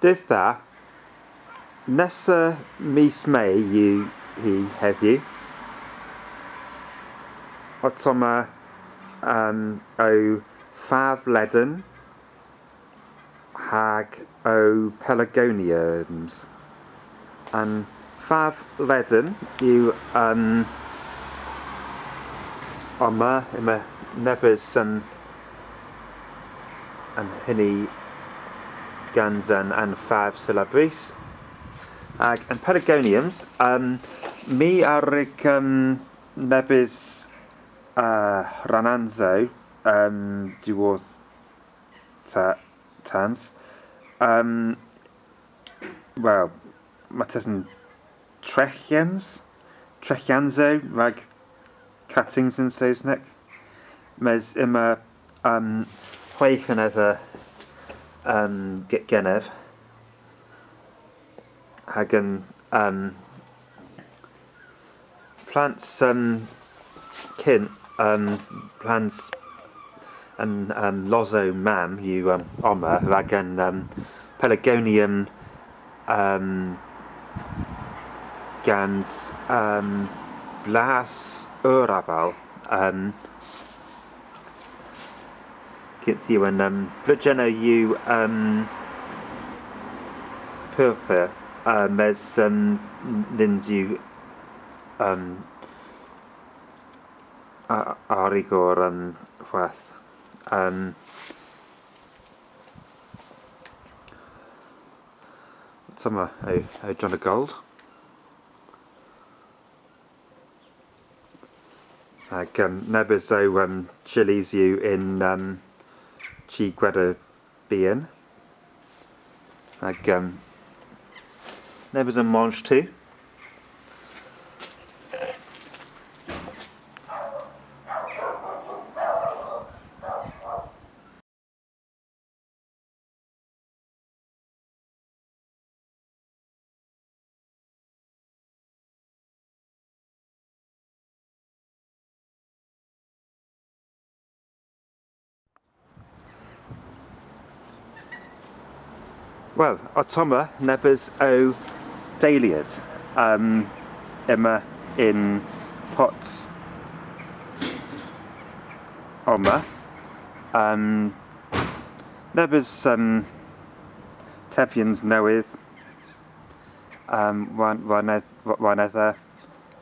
dhe'tha, nesa mis Mei yw hi heddiw. Otoma o ffaf ledan hag o pelargoniums. And ffaf ledan yw yma nebes yn hynny gans yn ffaf dibrys. Ag yn pelargoniums, mi arig nebes rannansow diworth tans. Wel, mae tysyn tregyansow rag cuttings yn Saesneg. Mes yma chwech anedha kynyav hag yn plants plants yn lozo mam yw oma hag yn pelargonium gans Blas Owraval yw yn blwydgenno yw perthi mes nins yw arigor chwath. Tyma o John y Gold. Ag nebes o chilies yw in Gwydheo ag nebes yn mange too. Wel, otoma nebes o dahlias yma in pots oma nebes tefians newydd wanedha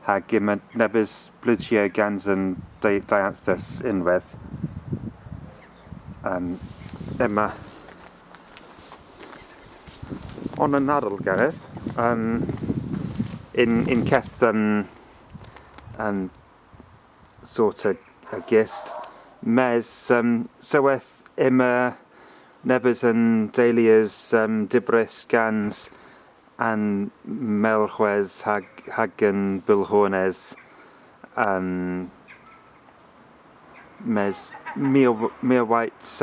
hag yma nebes Gwydheo gans yn diwettha unwedd yma onan arall gareth in keth sort of a gist mes soweth yma nebes yn dahlias dibrys gans and melhwennow hag yn bulhornes mes mere white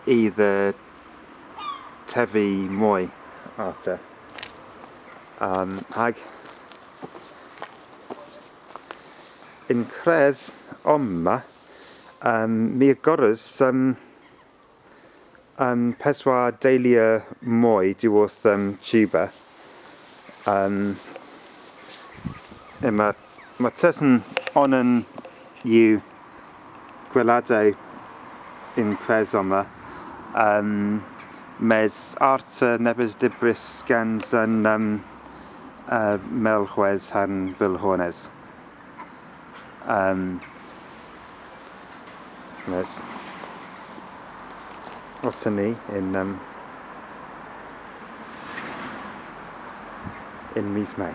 either tevi mwy arta hag in cres oma mi agorys peswar dahlia mwy diworth tuba yma mae tysyn onan yw Gwydheo in cres oma mes arta nebes dybrys gans yn melhwennow han bulhornes mes o't ni in mis Mei.